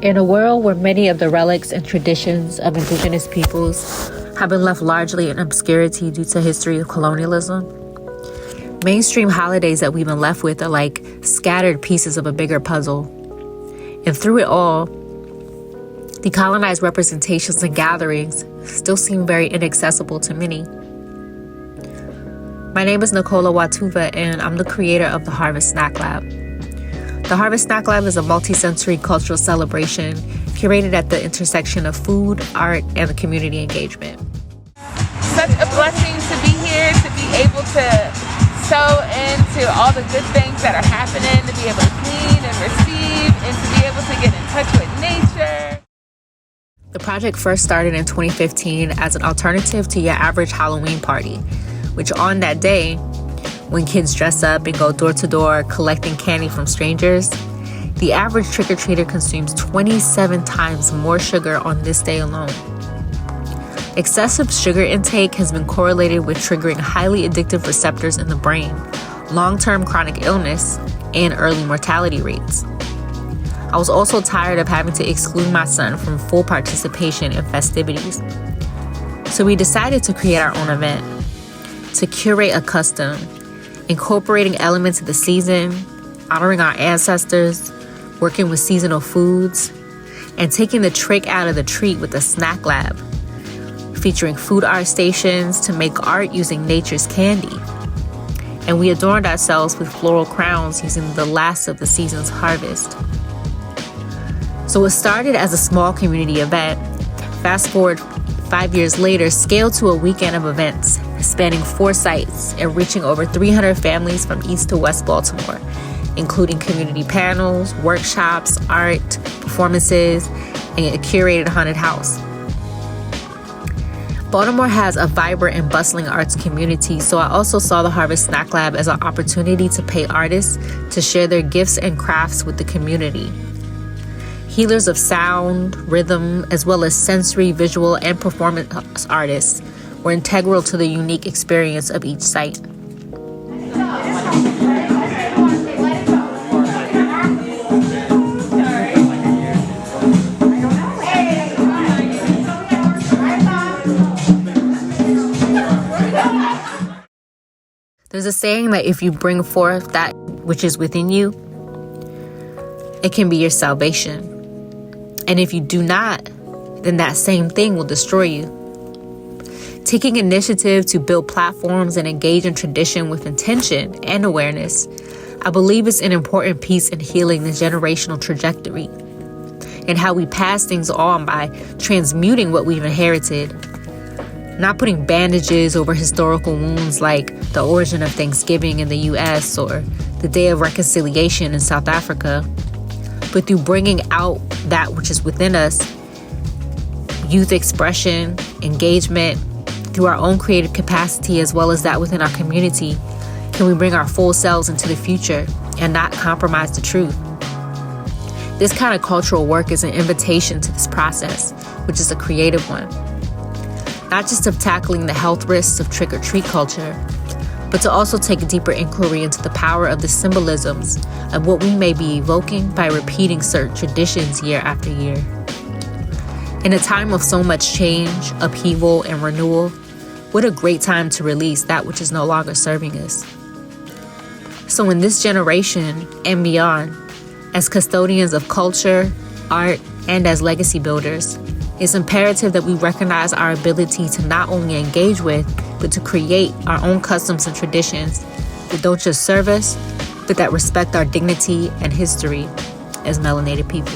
In a world where many of the relics and traditions of Indigenous peoples have been left largely in obscurity due to history of colonialism, mainstream holidays that we've been left with are like scattered pieces of a bigger puzzle. And through it all, decolonized representations and gatherings still seem very inaccessible to many. My name is Nicola Uatuva, and I'm the creator of the Harvest Snack Lab. The Harvest Snack Lab is a multi-sensory cultural celebration curated at the intersection of food, art, and the community engagement. Such a blessing to be here, to be able to sow into all the good things that are happening, to be able to clean and receive, and to be able to get in touch with nature. The project first started in 2015 as an alternative to your average Halloween party, which on that day, when kids dress up and go door to door collecting candy from strangers, the average trick-or-treater consumes 27 times more sugar on this day alone. Excessive sugar intake has been correlated with triggering highly addictive receptors in the brain, long-term chronic illness, and early mortality rates. I was also tired of having to exclude my son from full participation in festivities. So we decided to create our own event, to curate a custom, incorporating elements of the season, honoring our ancestors, working with seasonal foods, and taking the trick out of the treat with a snack lab, featuring food art stations to make art using nature's candy. And we adorned ourselves with floral crowns using the last of the season's harvest. So it started as a small community event. Fast forward 5 years later, scaled to a weekend of events spanning 4 sites and reaching over 300 families from East to West Baltimore, including community panels, workshops, art, performances, and a curated haunted house. Baltimore has a vibrant and bustling arts community, so I also saw the Harvest Snack Lab as an opportunity to pay artists to share their gifts and crafts with the community. Healers of sound, rhythm, as well as sensory, visual, and performance artists were integral to the unique experience of each site. There's a saying that if you bring forth that which is within you, it can be your salvation. And if you do not, then that same thing will destroy you. Taking initiative to build platforms and engage in tradition with intention and awareness, I believe is an important piece in healing the generational trajectory and how we pass things on by transmuting what we've inherited, not putting bandages over historical wounds like the origin of Thanksgiving in the U.S. or the Day of Reconciliation in South Africa, but through bringing out that which is within us, youth expression, engagement, through our own creative capacity as well as that within our community, can we bring our full selves into the future and not compromise the truth. This kind of cultural work is an invitation to this process, which is a creative one. Not just of tackling the health risks of trick-or-treat culture, but to also take a deeper inquiry into the power of the symbolisms of what we may be evoking by repeating certain traditions year after year. In a time of so much change, upheaval, and renewal, what a great time to release that which is no longer serving us. So in this generation and beyond, as custodians of culture, art, and as legacy builders, it's imperative that we recognize our ability to not only engage with, but to create our own customs and traditions that don't just serve us, but that respect our dignity and history as melanated people.